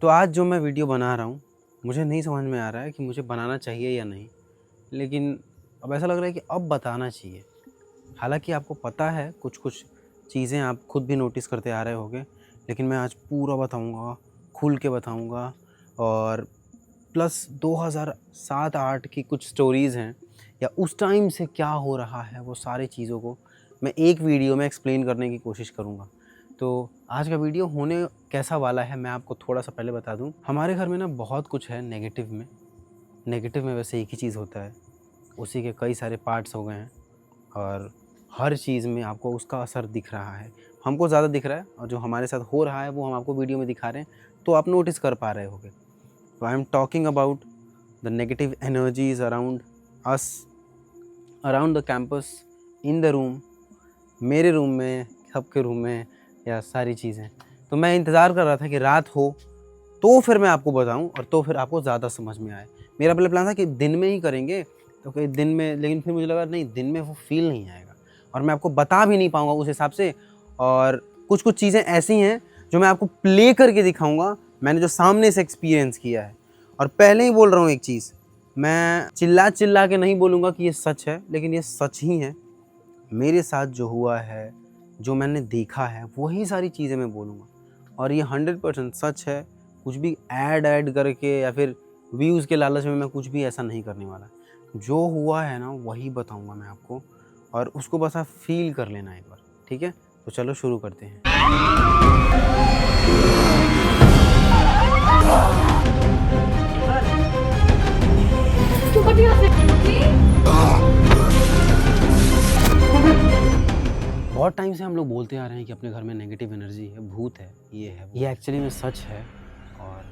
तो आज जो मैं वीडियो बना रहा हूँ, मुझे नहीं समझ में आ रहा है कि मुझे बनाना चाहिए या नहीं, लेकिन अब ऐसा लग रहा है कि अब बताना चाहिए। हालाँकि आपको पता है कुछ-कुछ चीज़ें आप खुद भी नोटिस करते आ रहे होंगे, लेकिन मैं आज पूरा बताऊँगा, खुल के बताऊँगा। और प्लस 2007-8 की कुछ स्टोरीज़ हैं या उस टाइम से क्या हो रहा है, वो सारी चीज़ों को मैं एक वीडियो में एक्सप्लेन करने की कोशिश करूँगा। तो आज का वीडियो होने कैसा वाला है, मैं आपको थोड़ा-सा पहले बता दूँ। हमारे घर में ना बहुत कुछ है नेगेटिव में वैसे एक ही चीज़ होता है, उसी के कई सारे पार्ट्स हो गए हैं और हर चीज़ में आपको उसका असर दिख रहा है। हमको ज़्यादा दिख रहा है और जो हमारे साथ हो रहा है वो हम आपको वीडियो में दिखा रहे हैं, तो आप नोटिस कर पा रहे होंगे। तो I am talking about the negative energies around us, around the campus, in the room, मेरे रूम में, सबके रूम में, या सारी चीज़ें। तो मैं इंतज़ार कर रहा था कि रात हो तो फिर मैं आपको बताऊं और तो फिर आपको ज़्यादा समझ में आए। मेरा पहले प्लान था कि दिन में ही करेंगे, तो कि दिन में, लेकिन फिर मुझे लगा नहीं, दिन में वो फ़ील नहीं आएगा और मैं आपको बता भी नहीं पाऊँगा उस हिसाब से। और कुछ-कुछ चीज़ें ऐसी हैं जो मैं आपको प्ले करके दिखाऊँगा, मैंने जो सामने से एक्सपीरियंस किया है। और पहले ही बोल रहा हूँ एक चीज़, मैं चिल्ला-चिल्ला के नहीं बोलूँगा कि ये सच है, लेकिन ये सच ही है। मेरे साथ जो हुआ है, जो मैंने देखा है, वही सारी चीज़ें मैं बोलूँगा और ये 100% सच है। कुछ भी ऐड करके या फिर व्यूज़ के लालच में मैं कुछ भी ऐसा नहीं करने वाला। जो हुआ है ना, वही बताऊँगा मैं आपको और उसको बस आप फ़ील कर लेना एक बार, ठीक है? तो चलो शुरू करते हैं। बहुत टाइम से हम लोग बोलते आ रहे हैं कि अपने घर में नेगेटिव एनर्जी है, भूत है, ये है, ये एक्चुअली में सच है। और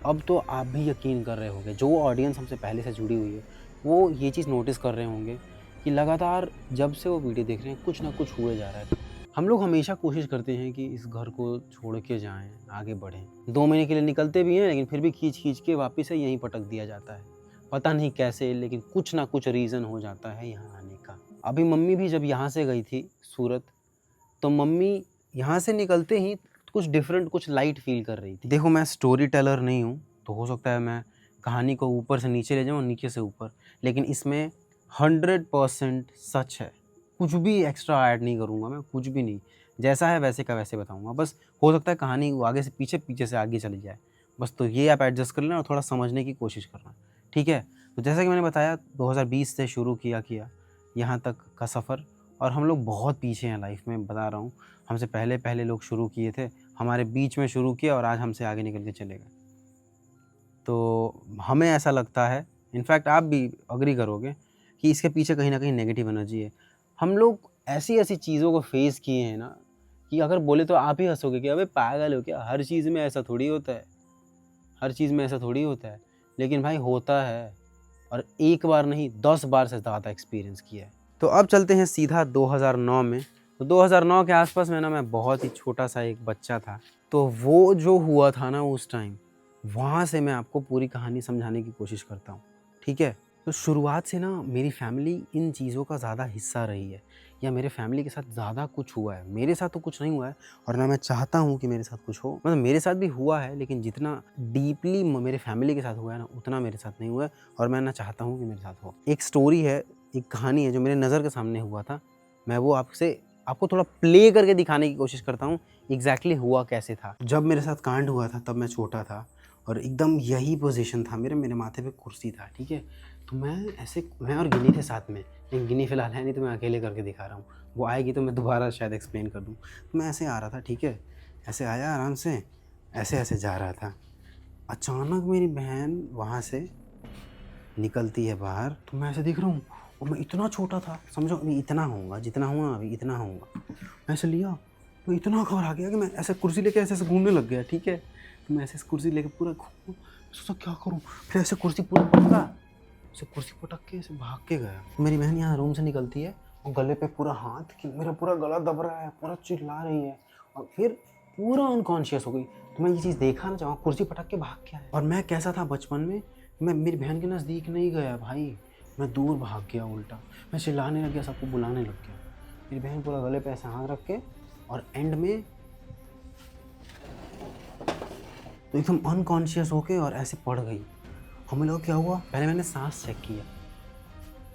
अब तो आप भी यकीन कर रहे होंगे, जो ऑडियंस हमसे पहले से जुड़ी हुई है, वो ये चीज़ नोटिस कर रहे होंगे कि लगातार जब से वो वीडियो देख रहे हैं, कुछ ना कुछ हुए जा रहा है। हम लोग हमेशा कोशिश करते हैं कि इस घर को छोड़ के जाएँ, आगे बढ़ें। 2 महीने के लिए निकलते भी हैं, लेकिन फिर भी खींच-खींच के वापस से यहीं पटक दिया जाता है। पता नहीं कैसे, लेकिन कुछ ना कुछ रीज़न हो जाता है यहाँ आने का। अभी मम्मी भी जब यहाँ से गई थी सूरत, तो मम्मी यहाँ से निकलते ही कुछ डिफरेंट, कुछ लाइट फ़ील कर रही थी। देखो, मैं स्टोरी टेलर नहीं हूँ, तो हो सकता है मैं कहानी को ऊपर से नीचे ले जाऊँ और नीचे से ऊपर, लेकिन इसमें 100% सच है। कुछ भी एक्स्ट्रा ऐड नहीं करूँगा मैं, कुछ भी नहीं। जैसा है वैसे का वैसे बताऊँगा। बस हो सकता है कहानी वो आगे से पीछे, पीछे से आगे चली जाए। बस तो ये आप एडजस्ट कर लेना और थोड़ा समझने की कोशिश करना, ठीक है? तो जैसा कि मैंने बताया, 2020 से शुरू किया यहाँ तक का सफ़र। और हम लोग बहुत पीछे हैं लाइफ में, बता रहा हूँ। हमसे पहले लोग शुरू किए थे, हमारे बीच में शुरू किया और आज हमसे आगे निकल के चले गए। तो हमें ऐसा लगता है, इनफैक्ट आप भी एग्री करोगे, कि इसके पीछे कहीं न कहीं नेगेटिव एनर्जी है। हम लोग ऐसी-ऐसी चीज़ों को फेस किए हैं ना, कि अगर बोले तो आप ही हँसोगे कि अबे पागल हो क्या? हर चीज़ में ऐसा थोड़ी होता है, हर चीज़ में ऐसा थोड़ी होता है। लेकिन भाई होता है, और एक बार नहीं 10 बार से ज़्यादा एक्सपीरियंस किया है। तो अब चलते हैं सीधा 2009 में। तो 2009 के आसपास में ना, मैं बहुत ही छोटा-सा एक बच्चा था। तो वो जो हुआ था ना उस टाइम, वहाँ से मैं आपको पूरी कहानी समझाने की कोशिश करता हूँ, ठीक है? तो शुरुआत से ना मेरी फैमिली इन चीज़ों का ज़्यादा हिस्सा रही है, या मेरे फैमिली के साथ ज़्यादा कुछ हुआ है। मेरे साथ तो कुछ नहीं हुआ है और ना मैं चाहता हूँ कि मेरे साथ कुछ हो। मतलब मेरे साथ भी हुआ है, लेकिन जितना डीपली मेरे फैमिली के साथ हुआ है ना, उतना मेरे साथ नहीं हुआ है और मैं ना चाहता हूँ कि मेरे साथ हो। एक स्टोरी है, एक कहानी है जो मेरे नज़र के सामने हुआ था। मैं वो आपको थोड़ा प्ले करके दिखाने की कोशिश करता हूँ एग्जैक्टली हुआ कैसे था। जब मेरे साथ कांड हुआ था तब मैं छोटा था और एकदम यही पोजीशन था, मेरे माथे पे कुर्सी था, ठीक है? तो मैं और गिनी थे साथ में, लेकिन गिनी फ़िलहाल है नहीं, तो मैं अकेले करके दिखा रहा हूँ। वो आएगी तो मैं दोबारा शायद एक्सप्लेन कर दूँ। तो मैं ऐसे आ रहा था, ठीक है? ऐसे आया आराम से, ऐसे-ऐसे जा रहा था। अचानक मेरी बहन वहाँ से निकलती है बाहर, तो मैं ऐसे देख रहा हूँ और मैं इतना छोटा था, समझो अभी इतना होऊँगा, जितना हूँ ना अभी इतना होऊँगा। मैं ऐसे लिया, मैं इतना घबरा गया कि मैं ऐसे कुर्सी लेके ऐसे-ऐसे घूमने लग गया, ठीक है? तो मैं ऐसे कुर्सी लेके पूरा घूमा, सोचा क्या करूँ? फिर ऐसे कुर्सी पूरा पटका, ऐसे कुर्सी पटक के ऐसे भाग के गया। मेरी बहन यहाँ रूम से निकलती है और गले पे पूरा हाथ, कि मेरा पूरा गला दब रहा है, पूरा चिल्ला रही है और फिर पूरा अनकॉन्शियस हो गई। तो मैं ये चीज़ देखा ना, जहाँ कुर्सी पटक के भाग के आया। और मैं कैसा था बचपन में, मैं मेरी बहन के नज़दीक नहीं गया भाई, मैं दूर भाग गया उल्टा। मैं चिल्लाने लग गया, सबको बुलाने लग गया। मेरी बहन पूरा गले पे ऐसे हाथ रख के, और एंड में तो एकदम अनकॉन्शियस होके और ऐसे पड़ गई। हमें लगा क्या हुआ, पहले मैंने सांस चेक किया,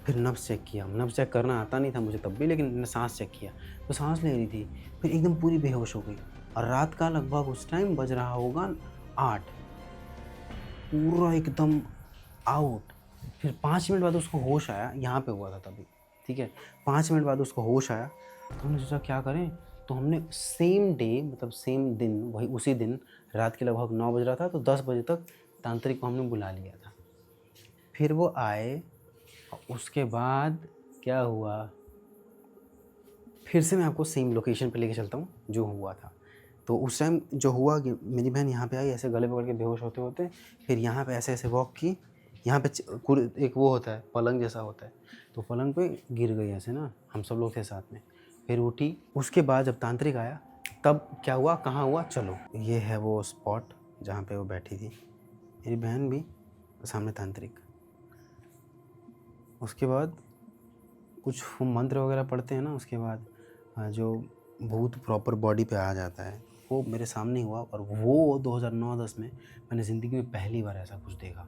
फिर नब्ज़ चेक किया। नब्ज़ चेक करना आता नहीं था मुझे तब भी, लेकिन मैंने सांस चेक किया तो सांस ले रही थी। फिर एकदम पूरी बेहोश हो गई और रात का लगभग उस टाइम बज रहा होगा 8, पूरा एकदम आउट। फिर 5 मिनट बाद उसको होश आया, यहाँ पे हुआ था तभी, ठीक है। 5 मिनट बाद उसको होश आया तो हमने सोचा क्या करें, तो हमने सेम डे मतलब सेम दिन, वही उसी दिन रात के लगभग 9 बज रहा था, तो 10 बजे तक तांत्रिक को हमने बुला लिया था। फिर वो आए और उसके बाद क्या हुआ, फिर से मैं आपको सेम लोकेशन पे लेके चलता हूँ जो हुआ था। तो उस टाइम जो हुआ कि मेरी बहन यहाँ पे आई, ऐसे गले पकड़ के बेहोश होते होते, फिर यहाँ पे ऐसे ऐसे वॉक की, यहाँ पे एक वो होता है पलंग जैसा होता है, तो पलंग पे गिर गई ऐसे ना, हम सब लोग थे साथ में। फिर उठी, उसके बाद जब तांत्रिक आया तब क्या हुआ, कहाँ हुआ, चलो ये है वो स्पॉट जहाँ पे वो बैठी थी, मेरी बहन भी, सामने तांत्रिक। उसके बाद कुछ मंत्र वगैरह पढ़ते हैं ना, उसके बाद जो भूत प्रॉपर बॉडी पे आ जाता है, वो मेरे सामने हुआ। और वो 2009-10 में मैंने ज़िंदगी में पहली बार ऐसा कुछ देखा।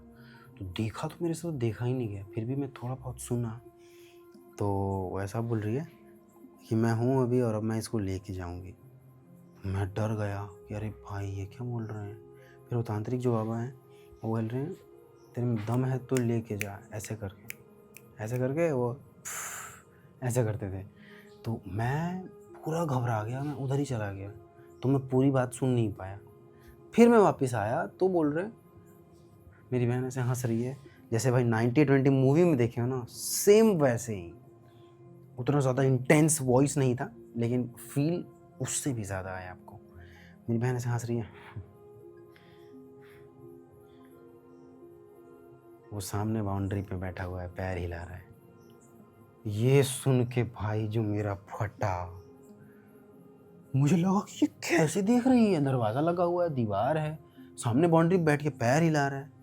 तो देखा तो मेरे से तो देखा ही नहीं गया, फिर भी मैं थोड़ा बहुत सुना तो वो ऐसा बोल रही है कि मैं हूँ अभी और अब मैं इसको लेके जाऊँगी। मैं डर गया कि अरे भाई ये क्या बोल रहे हैं। फिर वो तांत्रिक जो बाबा हैं वो बोल रहे हैं तेरे में दम है तो लेके जा, ऐसे करके वो ऐसे करते थे। तो मैं पूरा घबरा गया, मैं उधर ही चला गया, तो मैं पूरी बात सुन नहीं पाया। फिर मैं वापस आया तो बोल रहे, मेरी बहन ऐसे हंस रही है जैसे भाई 90-20 मूवी में देखे हो ना, सेम वैसे ही। उतना ज़्यादा इंटेंस वॉइस नहीं था, लेकिन फील उससे भी ज़्यादा आया आपको। मेरी बहन ऐसे हंस रही है, वो सामने बाउंड्री पे बैठा हुआ है, पैर हिला रहा है। ये सुन के भाई जो मेरा फटा, मुझे लगा कि ये कैसे देख रही है, दरवाज़ा लगा हुआ है, दीवार है, सामने बाउंड्री पे बैठ के पैर हिला रहा है।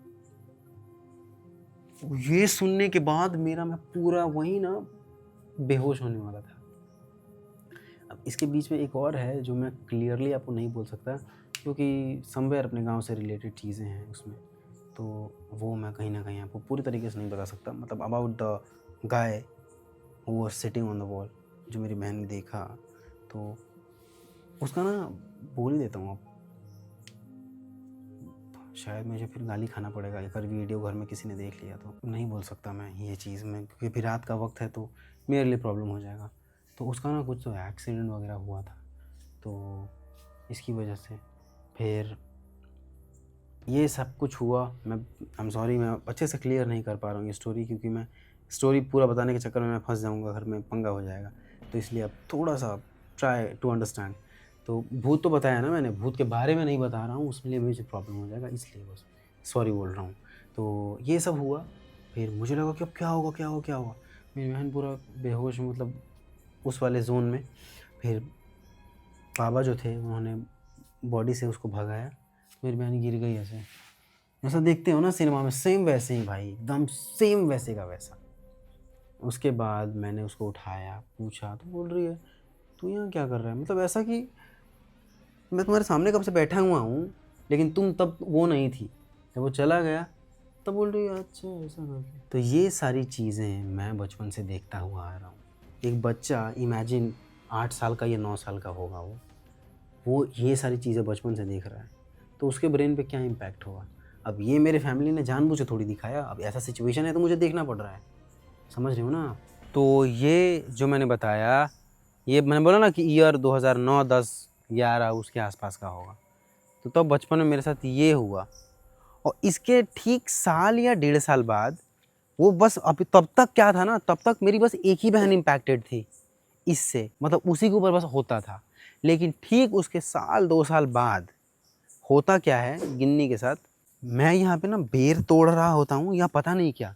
ये सुनने के बाद मेरा मैं पूरा वही ना बेहोश होने वाला था। अब इसके बीच में एक और है जो मैं क्लियरली आपको नहीं बोल सकता, क्योंकि समवेयर अपने गांव से रिलेटेड चीज़ें हैं उसमें, तो वो मैं कहीं ना कहीं आपको पूरी तरीके से नहीं बता सकता। मतलब about the guy who was sitting on the wall, जो मेरी बहन ने देखा, तो उसका ना बोल ही देता हूँ। अब शायद मुझे फिर गाली खाना पड़ेगा अगर वीडियो घर में किसी ने देख लिया, तो नहीं बोल सकता मैं ये चीज़ में, क्योंकि फिर रात का वक्त है तो मेरे लिए प्रॉब्लम हो जाएगा। तो उसका ना कुछ तो एक्सीडेंट वगैरह हुआ था, तो इसकी वजह से फिर ये सब कुछ हुआ। मैं आई एम सॉरी, मैं अच्छे से क्लियर नहीं कर पा रहा हूँ ये स्टोरी, क्योंकि मैं स्टोरी पूरा बताने के चक्कर में मैं फंस जाऊँगा, घर में पंगा हो जाएगा। तो इसलिए अब थोड़ा सा ट्राई टू अंडरस्टैंड। तो भूत तो बताया ना मैंने, भूत के बारे में नहीं बता रहा हूँ, उसके लिए मुझे प्रॉब्लम हो जाएगा, इसलिए बस सॉरी बोल रहा हूँ। तो ये सब हुआ, फिर मुझे लगा कि अब क्या होगा क्या होगा क्या होगा। मेरी बहन पूरा बेहोश, मतलब उस वाले जोन में। फिर बाबा जो थे उन्होंने बॉडी से उसको भगाया, मेरी बहन गिर गई ऐसे, जैसा देखते हो ना सिनेमा में, सेम वैसे ही भाई, एकदम सेम वैसे का वैसा। उसके बाद मैंने उसको उठाया, पूछा तो बोल रही है तू यहाँ क्या कर रहा है, मतलब ऐसा कि मैं तुम्हारे सामने कब से बैठा हुआ हूँ, लेकिन तुम तब वो नहीं थी। जब वो चला गया तब बोल रही है अच्छा ऐसा करके। तो ये सारी चीज़ें मैं बचपन से देखता हुआ आ रहा हूँ। एक बच्चा, इमेजिन 8 साल का या 9 साल का होगा, वो ये सारी चीज़ें बचपन से देख रहा है, तो उसके ब्रेन पे क्या इम्पैक्ट होगा। अब ये मेरे फैमिली ने जानबूझ के थोड़ी दिखाया, अब ऐसा सिचुएशन है तो मुझे देखना पड़ रहा है, समझ रहे हो ना आप। तो ये जो मैंने बताया, ये मैंने बोला ना कि ईयर 2009, 10, 11 उसके आसपास का होगा। तो तब बचपन में मेरे साथ ये हुआ, और इसके ठीक साल या 1.5 साल बाद वो बस, अभी तब तक क्या था ना, तब तक मेरी बस एक ही बहन इम्पैक्टेड थी इससे, मतलब उसी के ऊपर बस होता था। लेकिन ठीक उसके साल 2 साल बाद होता क्या है, गिन्नी के साथ मैं यहाँ पे ना बेर तोड़ रहा होता हूँ या पता नहीं क्या,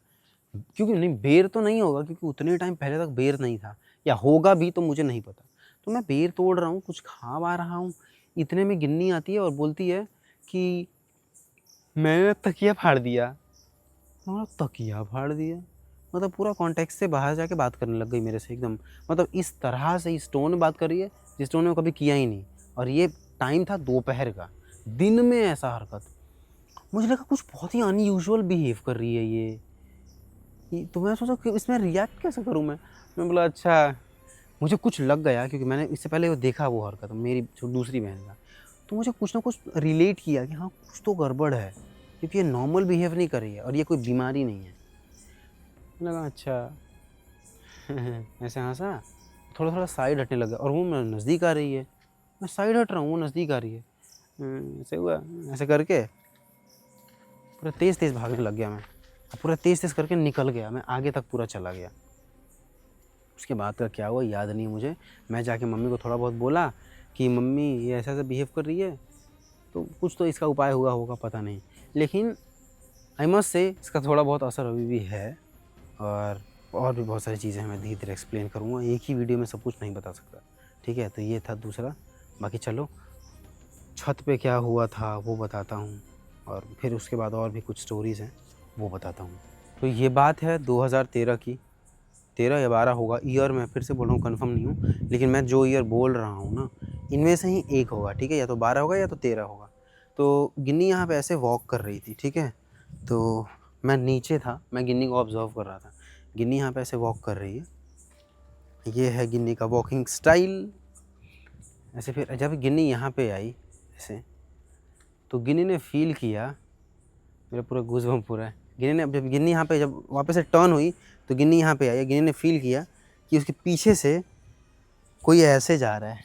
क्योंकि नहीं बेर तो नहीं होगा, क्योंकि उतने टाइम पहले तक बेर नहीं था, या होगा भी तो मुझे नहीं पता। तो मैं बेर तोड़ रहा हूँ, कुछ खा आ रहा हूँ, इतने में गिन्नी आती है और बोलती है कि मैंने तकिया फाड़ दिया। मैं बोला तकिया फाड़ दिया, मतलब पूरा कॉन्टेक्स्ट से बाहर जाके बात करने लग गई मेरे से एकदम, मतलब इस तरह से इस टोन में बात कर रही है जिस टोन में कभी किया ही नहीं। और ये टाइम था दोपहर का, दिन में ऐसा हरकत। मुझे लगा कुछ बहुत ही अनयूजुअल बिहेव कर रही है तो मैं सोचा कि इसमें रिएक्ट कैसे करूँ मैं बोला अच्छा, मुझे कुछ लग गया क्योंकि मैंने इससे पहले वो देखा वो हरकत मेरी जो दूसरी बहन का, तो मुझे कुछ ना कुछ रिलेट किया कि हाँ कुछ तो गड़बड़ है, क्योंकि ये नॉर्मल बिहेव नहीं कर रही है और ये कोई बीमारी नहीं है। मुझे लगा अच्छा ऐसे हँसा, थोड़ा थोड़ा साइड हटने लगा और वो मैं नज़दीक आ रही है, मैं साइड हट रहा हूँ, वो नज़दीक आ रही है। ऐसे हुआ, ऐसे करके पूरा तेज़ तेज़ भागने लग गया मैं, पूरा तेज़ तेज़ करके निकल गया, मैं आगे तक पूरा चला गया। उसके बाद का क्या हुआ याद नहीं मुझे। मैं जाके मम्मी को थोड़ा बहुत बोला कि मम्मी ये ऐसा ऐसा बिहेव कर रही है, तो कुछ तो इसका उपाय हुआ होगा, पता नहीं। लेकिन आई मस्ट से इसका थोड़ा बहुत असर अभी भी है, और भी बहुत सारी चीज़ें हैं, मैं धीरे धीरे एक्सप्लेन करूँगा, एक ही वीडियो में सब कुछ नहीं बता सकता, ठीक है। तो ये था दूसरा। बाकी चलो छत पे क्या हुआ था वो बताता हूँ, और फिर उसके बाद और भी कुछ स्टोरीज़ हैं वो बताता हूँ। तो ये बात है 2013 की, 13 या 12 होगा, ईयर मैं फिर से बोल रहा हूँ, कन्फर्म नहीं हूँ, लेकिन मैं जो ईयर बोल रहा हूँ ना, इनमें से ही एक होगा, ठीक है। या तो 12 होगा या तो 13 होगा। तो गिन्नी यहाँ पे ऐसे वॉक कर रही थी, ठीक है। तो मैं नीचे था, मैं गिन्नी को ऑब्जर्व कर रहा था। गिन्नी यहाँ पे ऐसे वॉक कर रही है, ये है गिन्नी का वॉकिंग स्टाइल। ऐसे फिर जब गिन्नी यहाँ पे आई ऐसे, तो गिन्नी ने फील किया, मेरा पूरा गूज़बम्प पूरा है। गिन्नी ने जब गिन्नी यहाँ पे जब वापस से टर्न हुई, तो गिन्नी यहाँ पे आई, गिन्नी ने फील किया कि उसके पीछे से कोई ऐसे जा रहा है,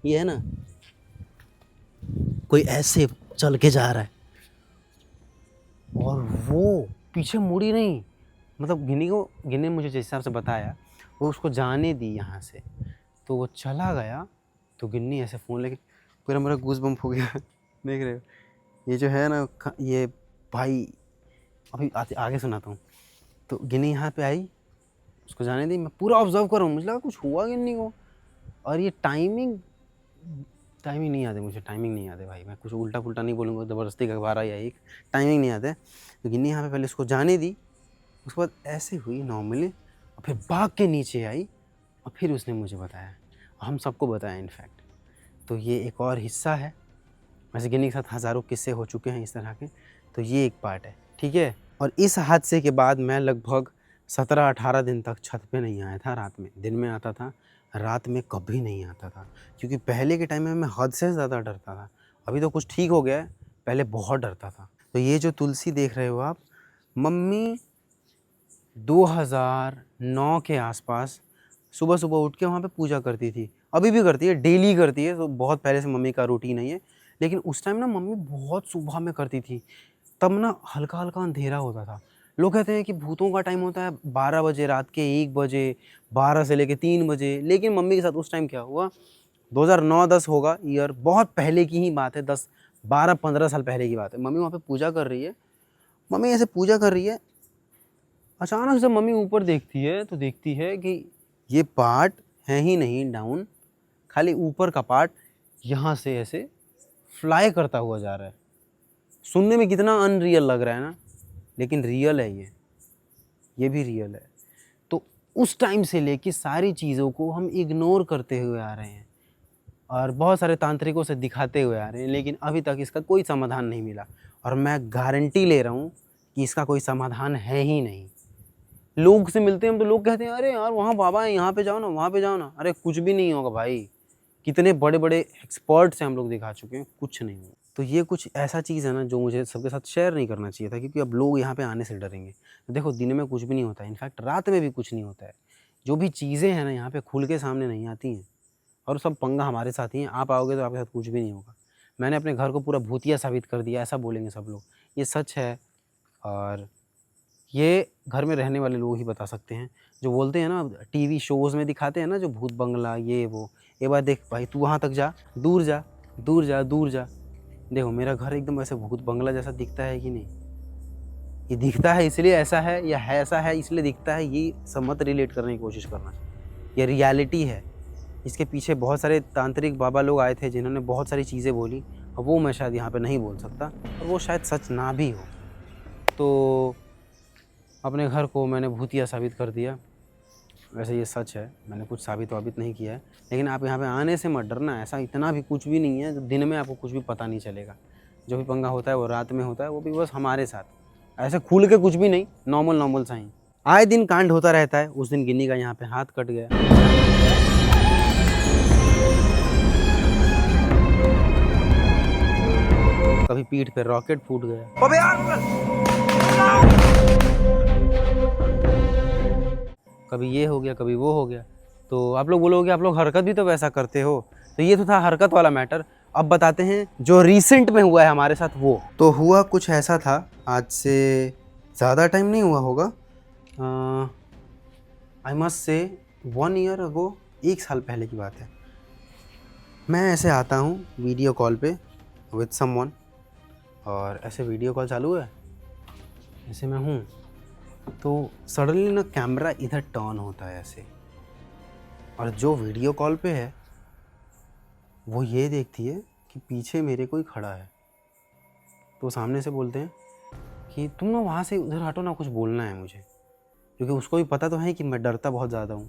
ये है ना, कोई ऐसे चल के जा रहा है, और वो पीछे मुड़ी नहीं। मतलब गिन्नी ने मुझे जिस हिसाब से बताया, वो उसको जाने दी यहाँ से, तो वो चला गया। तो गिन्नी ऐसे फ़ोन लेके, पूरा मेरा गूज़बम्प हो गया देख रहे हो, ये जो है ना ये भाई, अभी आगे सुनाता हूँ। तो गिन्नी यहाँ पे आई, उसको जाने दी, मैं पूरा ऑब्जर्व कर रहा हूँ, मुझे लगा कुछ हुआ गिन्नी को। और ये टाइमिंग नहीं याद है मुझे, टाइमिंग नहीं याद है भाई, मैं कुछ उल्टा पुल्टा नहीं बोलूँगा, ज़बरदस्ती का 12 या 1, टाइमिंग नहीं याद है। तो गिन्नी यहाँ पे पहले उसको जाने दी, उसके बाद ऐसे हुई नॉर्मली, और फिर भाग के नीचे आई, और फिर उसने मुझे बताया, हम सबको बताया इनफैक्ट। तो ये एक और हिस्सा है, वैसे गिन्नी के साथ हज़ारों किस्से हो चुके हैं इस तरह के, तो ये एक पार्ट है, ठीक है। और इस हादसे के बाद मैं लगभग 17-18 दिन तक छत पे नहीं आया था रात में। दिन में आता था, रात में कभी नहीं आता था, क्योंकि पहले के टाइम में मैं हद से ज़्यादा डरता था। अभी तो कुछ ठीक हो गया है, पहले बहुत डरता था। तो ये जो तुलसी देख रहे हो आप, मम्मी 2009 के आसपास सुबह-सुबह उठ के वहाँ पे पूजा करती थी। अभी भी करती है, डेली करती है, तो बहुत पहले से मम्मी का रूटीन है ये। लेकिन उस टाइम ना मम्मी बहुत सुबह में करती थी, तब ना हल्का-हल्का अंधेरा होता था। लोग कहते हैं कि भूतों का टाइम होता है 12 बजे, रात के 1 बजे, 12 से लेके 3 बजे, लेकिन मम्मी के साथ उस टाइम क्या हुआ, 2009-10 होगा ईयर, बहुत पहले की ही बात है, 10, 12, 15 साल पहले की बात है। मम्मी वहाँ पे पूजा कर रही है, मम्मी ऐसे पूजा कर रही है, अचानक से मम्मी ऊपर देखती है, तो देखती है कि ये पार्ट है ही नहीं डाउन, खाली ऊपर का पार्ट यहाँ से ऐसे फ्लाई करता हुआ जा रहा है। सुनने में कितना अनरियल लग रहा है ना, लेकिन रियल है ये भी रियल है। तो उस टाइम से लेके सारी चीज़ों को हम इग्नोर करते हुए आ रहे हैं, और बहुत सारे तांत्रिकों से दिखाते हुए आ रहे हैं, लेकिन अभी तक इसका कोई समाधान नहीं मिला। और मैं गारंटी ले रहा हूँ कि इसका कोई समाधान है ही नहीं। लोग से मिलते हैं हम, तो लोग कहते हैं अरे यार वहाँ बाबा है, यहाँ पे जाओ ना, वहाँ पे जाओ ना। अरे कुछ भी नहीं होगा भाई, कितने बड़े बड़े एक्सपर्ट से हम लोग दिखा चुके हैं, कुछ नहीं हुआ। तो ये कुछ ऐसा चीज़ है ना जो मुझे सबके साथ शेयर नहीं करना चाहिए था, क्योंकि अब लोग यहाँ पे आने से डरेंगे। तो देखो दिन में कुछ भी नहीं होता है, इनफैक्ट रात में भी कुछ नहीं होता है। जो भी चीज़ें हैं ना यहाँ पे खुल के सामने नहीं आती हैं, और सब पंगा हमारे साथ ही है। आप आओगे तो आपके साथ कुछ भी नहीं होगा। मैंने अपने घर को पूरा भूतिया साबित कर दिया, ऐसा बोलेंगे सब लोग, ये सच है। और ये घर में रहने वाले लोग ही बता सकते हैं। जो बोलते हैं ना, टीवी शोज़ में दिखाते हैं ना, जो भूत बंगला ये वो, एक बार देख भाई तू वहाँ तक जा, दूर जा, दूर जा, दूर जा। देखो मेरा घर एकदम ऐसे भूत बंगला जैसा दिखता है कि नहीं? ये दिखता है इसलिए ऐसा है, या है ऐसा है इसलिए दिखता है, ये सब मत रिलेट करने की कोशिश करना। ये रियलिटी है। इसके पीछे बहुत सारे तांत्रिक बाबा लोग आए थे जिन्होंने बहुत सारी चीज़ें बोली, और वो मैं शायद यहाँ पे नहीं बोल सकता, और वो शायद सच ना भी हो। तो अपने घर को मैंने भूतिया साबित कर दिया। वैसे ये सच है, मैंने कुछ साबित-वाबित नहीं किया है। लेकिन आप यहाँ पे आने से मत डरना, ऐसा इतना भी कुछ भी नहीं है, दिन में आपको कुछ भी पता नहीं चलेगा। जो भी पंगा होता है वो रात में होता है, वो भी बस हमारे साथ। ऐसे खुल के कुछ भी नहीं, नॉर्मल नॉर्मल सा ही। आए दिन कांड होता रहता है। उस दिन गिन्नी का यहाँ पे हाथ कट गया। कभी पीठ पे रॉकेट फूट गया। कभी ये हो गया, कभी वो हो गया। तो आप लोग बोलोगे आप लोग हरकत भी तो वैसा करते हो। तो ये तो था हरकत वाला मैटर। अब बताते हैं जो रिसेंट में हुआ है हमारे साथ वो। तो हुआ कुछ ऐसा था, आज से ज़्यादा टाइम नहीं हुआ होगा, I must say 1 year ago, 1 साल पहले की बात है। मैं ऐसे आता हूँ वीडियो कॉल पे विद समवन, और ऐसे वीडियो कॉल चालू है, ऐसे मैं हूँ, तो सडनली ना कैमरा इधर टर्न होता है ऐसे, और जो वीडियो कॉल पे है वो ये देखती है कि पीछे मेरे कोई खड़ा है। तो सामने से बोलते हैं कि तुम ना वहाँ से उधर हटो ना, कुछ बोलना है मुझे, क्योंकि उसको भी पता तो है कि मैं डरता बहुत ज़्यादा हूँ।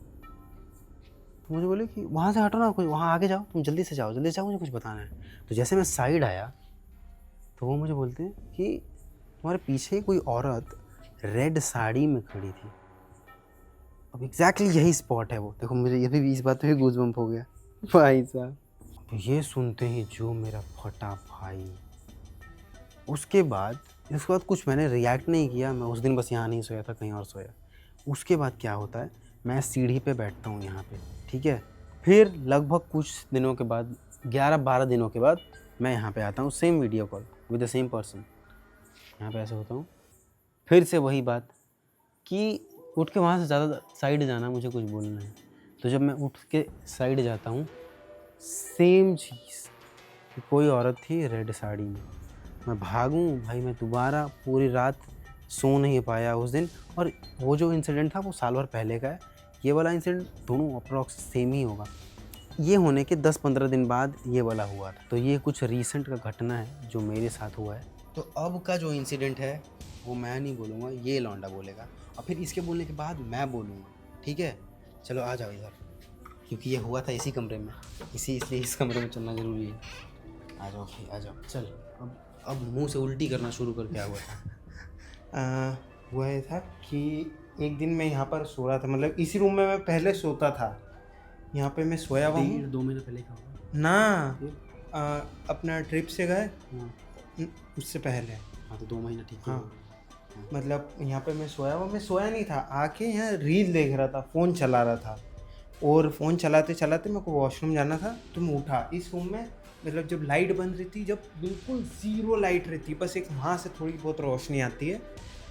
तो मुझे बोले कि वहाँ से हटो ना, कोई वहाँ आगे जाओ, तुम जल्दी से जाओ, मुझे कुछ बताना है। तो जैसे मैं साइड आया तो वो मुझे बोलते हैं कि तुम्हारे पीछे कोई औरत रेड साड़ी में खड़ी थी। अब एग्जैक्टली यही स्पॉट है वो। देखो मुझे ये भी इस बात पे भी गूज़बम्प हो गया भाई साहब। तो ये सुनते ही जो मेरा फटा भाई, उसके बाद कुछ मैंने रिएक्ट नहीं किया। मैं उस दिन बस यहाँ नहीं सोया था, कहीं और सोया। उसके बाद क्या होता है, मैं सीढ़ी पे बैठता हूँ यहाँ पे, ठीक है। फिर लगभग कुछ दिनों के बाद, 11-12 दिनों के बाद, मैं यहाँ पे आता हूँ, same video call with the same person. यहाँ पे ऐसे होता हूँ, फिर से वही बात कि उठ के वहाँ से ज़्यादा साइड जाना, मुझे कुछ बोलना है। तो जब मैं उठ के साइड जाता हूँ, सेम चीज़ कि कोई औरत थी रेड साड़ी में। मैं भागूँ भाई, मैं दोबारा पूरी रात सो नहीं पाया उस दिन। और वो जो इंसिडेंट था वो साल भर पहले का है, ये वाला इंसिडेंट दोनों अप्रॉक्स सेम ही होगा। ये होने के 10-15 दिन बाद ये वाला हुआ था। तो ये कुछ रीसेंट का घटना है जो मेरे साथ हुआ है। तो अब का जो इंसिडेंट है वो मैं नहीं बोलूँगा, ये लौंडा बोलेगा, और फिर इसके बोलने के बाद मैं बोलूँगा, ठीक है। चलो आ जाओ इधर, क्योंकि ये हुआ था इसी कमरे में, इसलिए इस कमरे में चलना ज़रूरी है। आ जाओ भाई आ जाओ। चल अब मुंह से उल्टी करना शुरू कर। क्या हुआ था? हुआ ये था कि एक दिन मैं यहाँ पर सो रहा था, मतलब इसी रूम में मैं पहले सोता था। यहाँ पे मैं सोया हुआ हूँ 2 महीने पहले का होगा ना। अपना ट्रिप से गए उससे पहले। हाँ तो 2 महीना ठीक है। हाँ मतलब यहाँ पे मैं सोया हुआ, मैं सोया नहीं था, आके यहाँ रील देख रहा था, फ़ोन चला रहा था। और फ़ोन चलाते चलाते मेरे को वॉशरूम जाना था, तो मैं उठा। इस रूम में मतलब जब लाइट बंद रहती, जब बिल्कुल ज़ीरो लाइट रहती, बस एक वहाँ से थोड़ी बहुत रोशनी आती है,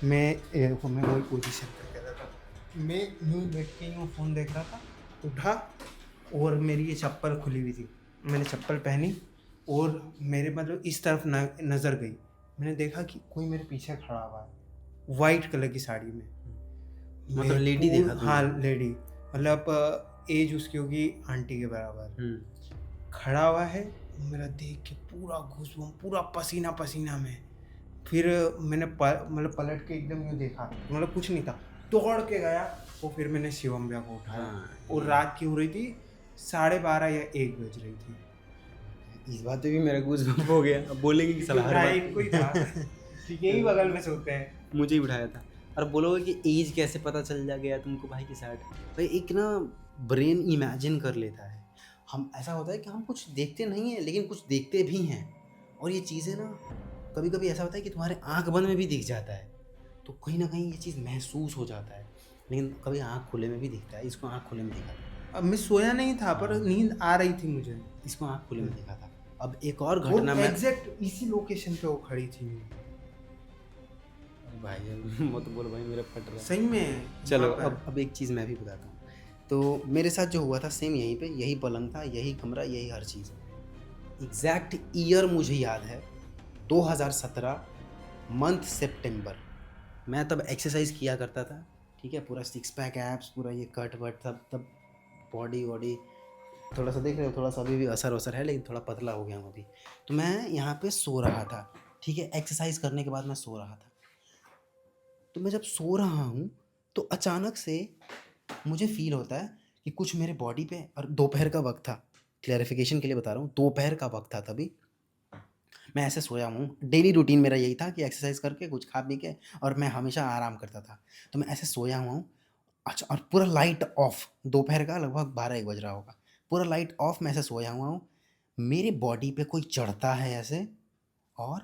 मैं वही पोजीशन करके रहता था। मैं यूँ बैठ के यूँ फ़ोन देख रहा था, उठा और मेरी ये चप्पल खुली हुई थी। मैंने चप्पल पहनी और मेरे मतलब इस तरफ नज़र गई। मैंने देखा कि कोई मेरे पीछे खड़ा हुआ है वाइट कलर की साड़ी में। मतलब लेडी देखा तुमने? हाँ लेडी, मतलब एज उसकी होगी आंटी के बराबर। खड़ा हुआ है, मेरा देख के पूरा घुसबम, पूरा पसीना पसीना में। फिर मैंने मतलब पलट के एकदम यूँ देखा, मतलब कुछ नहीं था, दौड़ के गया। और फिर मैंने शिवम भैया को उठाया। और रात की हो रही थी 12:30 या 1 बज रही थी। इस बात पे भी मेरा गूज़बम्प हो गया। अब बोलेंगे कि साला हर बात इनको ही था यही बगल में सोते हैं। मुझे ही बिठाया था। और बोलोगे कि एज कैसे पता चल जा गया तुमको भाई की साइड। भाई एक ना ब्रेन इमेजिन कर लेता है। हम ऐसा होता है कि हम कुछ देखते नहीं हैं लेकिन कुछ देखते भी हैं। और ये चीज़ें ना कभी कभी ऐसा होता है कि तुम्हारे आँख बंद में भी दिख जाता है, तो कहीं ना कहीं ये चीज़ महसूस हो जाता है। लेकिन कभी आँख खुले में भी दिखता है। इसको आँख खुले में दिखा था। अब मैं सोया नहीं था पर नींद आ रही थी मुझे। इसको आँख खुले में दिखा था। अब एक और वो घटना में एग्जैक्ट इसी लोकेशन पे वो खड़ी थी भाई मत बोल भाई, मेरा फट रहा है सही में। चलो अब एक चीज़ मैं भी बताता हूँ। तो मेरे साथ जो हुआ था सेम यहीं पे, यही पलंग था, यही कमरा, यही हर चीज़। एग्जैक्ट ईयर मुझे याद है 2017 मंथ सितंबर। मैं तब एक्सरसाइज किया करता था, ठीक है। पूरा 6 पैक एब्स, पूरा ये कट वट, तब बॉडी वॉडी थोड़ा सा देख रहे हो, थोड़ा सा अभी भी असर वसर है, लेकिन थोड़ा पतला हो गया हूँ अभी। तो मैं यहाँ पे सो रहा था, ठीक है। एक्सरसाइज करने के बाद मैं सो रहा था। तो मैं जब सो रहा हूँ तो अचानक से मुझे फील होता है कि कुछ मेरे बॉडी पे, और दोपहर का वक्त था, क्लैरिफिकेशन के लिए बता रहा हूँ, दोपहर का वक्त था तभी। मैं ऐसे सोया हूँ, डेली रूटीन मेरा यही था कि एक्सरसाइज करके कुछ खा पी के और मैं हमेशा आराम करता था। तो मैं ऐसे सोया हुआ हूँ, अच्छा, और पूरा लाइट ऑफ, दोपहर का लगभग 12-1 बज रहा होगा। पूरा लाइट ऑफ, मैं ऐसे सोया हुआ हूँ, मेरी बॉडी पे कोई चढ़ता है ऐसे और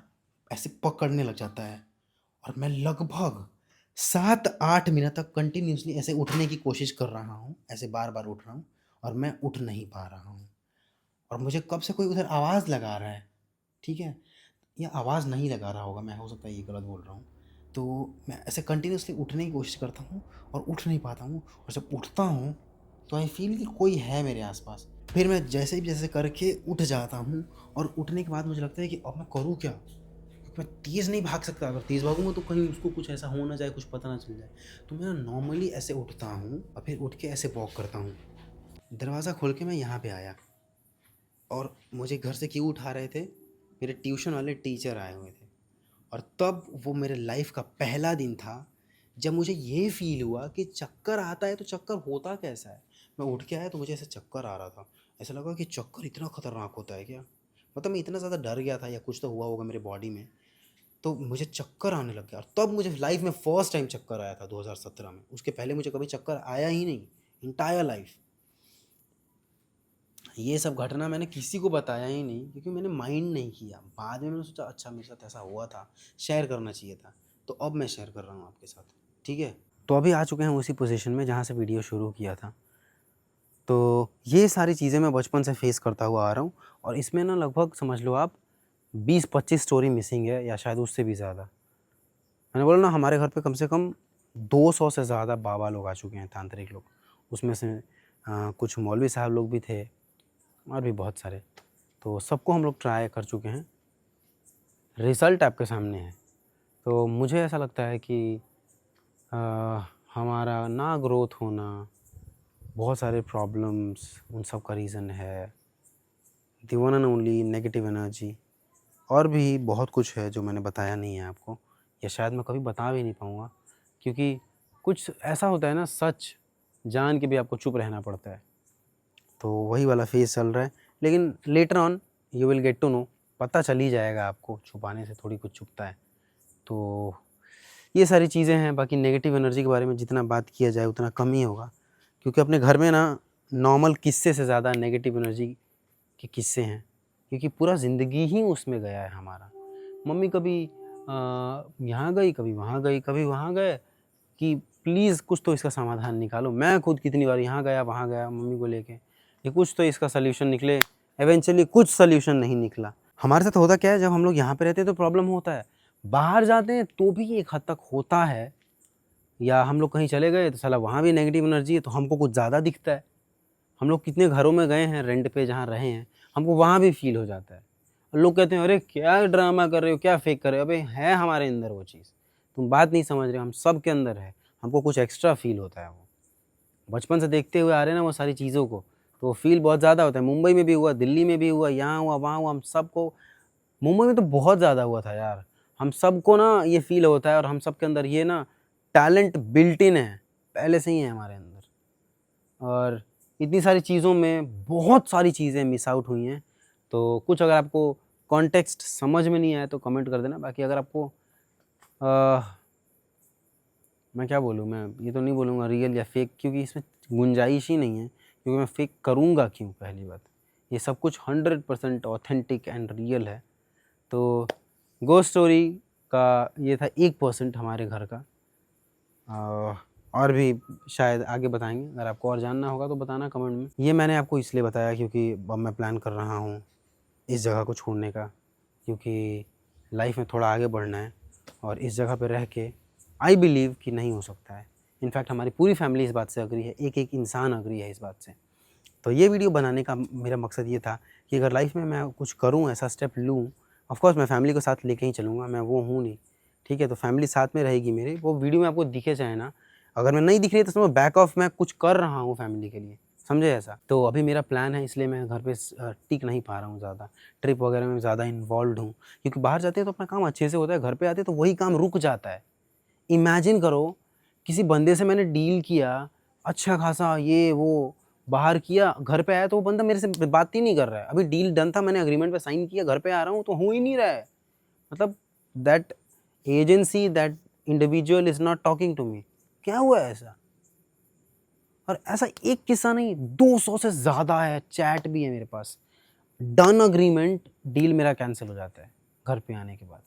ऐसे पकड़ने लग जाता है, और मैं लगभग 7-8 मिनट तक कंटिन्यूअसली ऐसे उठने की कोशिश कर रहा हूँ, ऐसे बार-बार उठ रहा हूँ और मैं उठ नहीं पा रहा हूँ। और मुझे कब से कोई उधर आवाज़ लगा रहा है, ठीक है? या आवाज़ नहीं लगा रहा होगा, मैं हो सकता है ये गलत बोल रहा हूँ। तो मैं ऐसे कंटिन्यूअसली उठने की कोशिश करता हूँ और उठ नहीं पाता हूँ, और जब उठता हूँ तो आई फ़ील कि कोई है मेरे आस-पास। फिर मैं जैसे भी जैसे करके उठ जाता हूँ, और उठने के बाद मुझे लगता है कि अब मैं करूँ क्या? क्योंकि मैं तेज़ नहीं भाग सकता, अगर तेज़ भागूँगा तो कहीं उसको कुछ ऐसा हो ना जाए, कुछ पता ना चल जाए। तो मैं नॉर्मली ऐसे उठता हूँ और फिर उठ के ऐसे वॉक करता हूँ। दरवाज़ा खोल के मैं यहाँ पे आया, और मुझे घर से क्यों उठा रहे थे? मेरे ट्यूशन वाले टीचर आए हुए थे, और तब वो मेरे लाइफ का पहला दिन था जब मुझे ये फ़ील हुआ कि चक्कर आता है तो चक्कर होता कैसा है? मैं उठ के आया तो मुझे ऐसे चक्कर आ रहा था। ऐसा लगा कि चक्कर इतना ख़तरनाक होता है क्या? मतलब मैं इतना ज़्यादा डर गया था, या कुछ तो हुआ होगा मेरे बॉडी में, तो मुझे चक्कर आने लग गया, और तब मुझे लाइफ में फर्स्ट टाइम चक्कर आया था 2017 में। उसके पहले मुझे कभी चक्कर आया ही नहीं, एंटायर लाइफ। ये सब घटना मैंने किसी को बताया ही नहीं, क्योंकि मैंने माइंड नहीं किया। बाद में मैंने सोचा अच्छा मेरे साथ ऐसा हुआ था, शेयर करना चाहिए था, तो अब मैं शेयर कर रहा हूँ आपके साथ, ठीक है? तो अभी आ चुके हैं उसी पोजीशन में जहाँ से वीडियो शुरू किया था। तो ये सारी चीज़ें मैं बचपन से फेस करता हुआ आ रहा हूँ, और इसमें ना लगभग समझ लो आप 20-25 स्टोरी मिसिंग है, या शायद उससे भी ज़्यादा। मैंने बोला ना, हमारे घर पे कम से कम 200 से ज़्यादा बाबा लोग आ चुके हैं, तांत्रिक लोग। उसमें से कुछ मौलवी साहब लोग भी थे, और भी बहुत सारे। तो सबको हम लोग ट्राई कर चुके हैं, रिज़ल्ट आपके सामने है। तो मुझे ऐसा लगता है कि अ, हमारा ना ग्रोथ होना, बहुत सारे प्रॉब्लम्स, उन सब का रीज़न है the one and only negative energy. और भी बहुत कुछ है जो मैंने बताया नहीं है आपको, या शायद मैं कभी बता भी नहीं पाऊँगा, क्योंकि कुछ ऐसा होता है ना, सच जान के भी आपको चुप रहना पड़ता है। तो वही वाला फ़ेज़ चल रहा है, लेकिन later on you will get to know, पता चल ही जाएगा आपको, छुपाने से थोड़ी कुछ छुपता है। तो ये सारी चीज़ें हैं। बाकी नेगेटिव एनर्जी के बारे में जितना बात किया जाए उतना कम ही होगा, क्योंकि अपने घर में ना नॉर्मल किस्से से ज़्यादा नेगेटिव एनर्जी के किस्से हैं, क्योंकि पूरा ज़िंदगी ही उसमें गया है हमारा। मम्मी कभी यहाँ गई, कभी वहाँ गई, कभी वहाँ गए कि प्लीज़ कुछ तो इसका समाधान निकालो। मैं खुद कितनी बार यहाँ गया, वहाँ गया मम्मी को लेके, ये कुछ तो इसका सॉल्यूशन निकले। इवेंचुअली कुछ सॉल्यूशन नहीं निकला। हमारे साथ होता क्या है, जब हम लोग यहाँ पे रहते हैं तो प्रॉब्लम होता है, बाहर जाते हैं तो भी एक हद तक होता है, या हम लोग कहीं चले गए तो साला वहाँ भी नेगेटिव एनर्जी है, तो हमको कुछ ज़्यादा दिखता है। हम लोग कितने घरों में गए हैं रेंट पे, जहाँ रहे हैं, हमको वहाँ भी फ़ील हो जाता है। और लोग कहते हैं अरे क्या ड्रामा कर रहे हो, क्या फेक कर रहे हो? अबे है हमारे अंदर वो चीज़, तुम बात नहीं समझ रहे हो, हम सब के अंदर है। हमको कुछ एक्स्ट्रा फ़ील होता है, वो बचपन से देखते हुए आ रहे हैं ना वो सारी चीज़ों को, तो वो फ़ील बहुत ज़्यादा होता है। मुंबई में भी हुआ, दिल्ली में भी हुआ, यहाँ हुआ, वहाँ हुआ, हम सबको। मुंबई में तो बहुत ज़्यादा हुआ था यार। हम सबको ना ये फ़ील होता है, और हम सब के अंदर ये ना टैलेंट बिल्ट इन है, पहले से ही है हमारे अंदर। और इतनी सारी चीज़ों में बहुत सारी चीज़ें मिस आउट हुई हैं। तो कुछ अगर आपको कॉन्टेक्स्ट समझ में नहीं आया तो कमेंट कर देना। बाकी अगर आपको मैं क्या बोलूँ, मैं ये तो नहीं बोलूँगा रियल या फेक, क्योंकि इसमें गुंजाइश ही नहीं है, क्योंकि मैं फेक करूँगा क्यों? पहली बात, ये सब कुछ 100% ऑथेंटिक एंड रियल है। तो घोस्ट स्टोरी का ये था 1% हमारे घर का। और भी शायद आगे बताएंगे, अगर आपको और जानना होगा तो बताना कमेंट में। ये मैंने आपको इसलिए बताया क्योंकि अब मैं प्लान कर रहा हूँ इस जगह को छोड़ने का, क्योंकि लाइफ में थोड़ा आगे बढ़ना है, और इस जगह पे रह के आई बिलीव कि नहीं हो सकता है। इनफैक्ट हमारी पूरी फैमिली इस बात से अग्री है, एक एक इंसान अग्री है इस बात से। तो ये वीडियो बनाने का मेरा मकसद ये था कि अगर लाइफ में मैं कुछ करूँ, ऐसा स्टेप लूँ, ऑफकोर्स मैं फैमिली को साथ लेके ही चलूँगा, मैं वो हूँ नहीं, ठीक है? तो फैमिली साथ में रहेगी मेरे, वो वीडियो में आपको दिखे चाहे ना। अगर मैं नहीं दिख रही तो समझो बैक ऑफ मैं कुछ कर रहा हूँ फैमिली के लिए, समझे ऐसा? तो अभी मेरा प्लान है, इसलिए मैं घर पे टिक नहीं पा रहा हूँ ज़्यादा, ट्रिप वगैरह में ज़्यादा इन्वॉल्व हूँ, क्योंकि बाहर जाते हैं तो अपना काम अच्छे से होता है, घर पे आते हैं तो वही काम रुक जाता है। इमेजिन करो, किसी बंदे से मैंने डील किया अच्छा खासा, ये वो, बाहर किया, घर पे आया तो वो बंदा मेरे से बात ही नहीं कर रहा है। अभी डील डन था, मैंने एग्रीमेंट पे साइन किया, घर पे आ रहा हूँ तो हो ही नहीं रहा है। मतलब that agency, that individual is not talking to me. क्या हुआ है ऐसा? और ऐसा एक किस्सा नहीं, 200 से ज़्यादा है, चैट भी है मेरे पास। डन अग्रीमेंट, डील मेरा कैंसिल हो जाता है घर पे आने के बाद।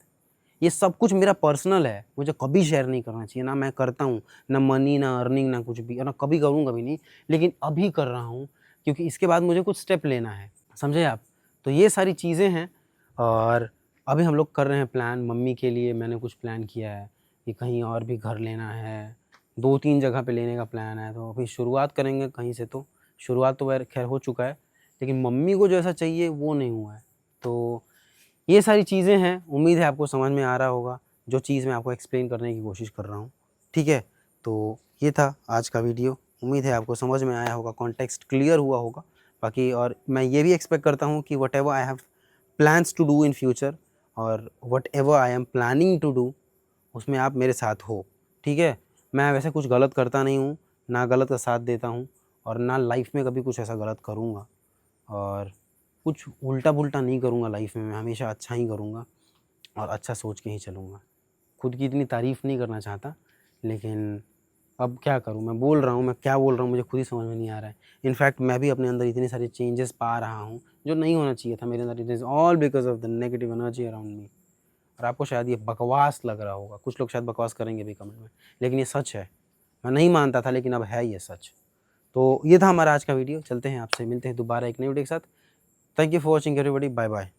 ये सब कुछ मेरा पर्सनल है, मुझे कभी शेयर नहीं करना चाहिए, ना मैं करता हूँ, ना मनी, ना अर्निंग, ना कुछ भी, और ना कभी करूँगा भी नहीं। लेकिन अभी कर रहा हूँ क्योंकि इसके बाद मुझे कुछ स्टेप लेना है, समझे आप? तो ये सारी चीज़ें हैं। और अभी हम लोग कर रहे हैं प्लान, मम्मी के लिए मैंने कुछ प्लान किया है कि कहीं और भी घर लेना है, 2-3 जगह पे लेने का प्लान है। तो अभी शुरुआत करेंगे कहीं से, तो शुरुआत तो खैर हो चुका है, लेकिन मम्मी को जो ऐसा चाहिए वो नहीं हुआ है। तो ये सारी चीज़ें हैं, उम्मीद है आपको समझ में आ रहा होगा जो चीज़ मैं आपको एक्सप्लेन करने की कोशिश कर रहा हूँ, ठीक है? तो ये था आज का वीडियो, उम्मीद है आपको समझ में आया होगा, कॉन्टेक्स्ट क्लियर हुआ होगा। बाकी और मैं ये भी एक्सपेक्ट करता हूँ कि whatever I have plans to do in future, और whatever I am planning to do, उसमें आप मेरे साथ हो, ठीक है? मैं वैसे कुछ गलत करता नहीं हूँ, ना गलत का साथ देता हूँ, और ना लाइफ में कभी कुछ ऐसा गलत करूँगा, और कुछ उल्टा-पुल्टा नहीं करूँगा लाइफ में। मैं हमेशा अच्छा ही करूँगा और अच्छा सोच के ही चलूँगा। खुद की इतनी तारीफ़ नहीं करना चाहता, लेकिन अब क्या करूँ? मैं बोल रहा हूँ, मैं क्या बोल रहा हूँ मुझे खुद ही समझ में नहीं आ रहा है। इनफैक्ट मैं भी अपने अंदर इतने सारे चेंजेस पा रहा हूँ, जो नहीं होना चाहिए था मेरे अंदर। It is all because of the negative energy around me. और आपको शायद ये बकवास लग रहा होगा, कुछ लोग शायद बकवास करेंगे भी कमेंट में, लेकिन ये सच है। मैं नहीं मानता था, लेकिन अब है ये सच। तो ये था हमारा आज का वीडियो। चलते हैं, आपसे मिलते हैं दोबारा एक नई वीडियो के साथ। Thank you for watching everybody, bye bye.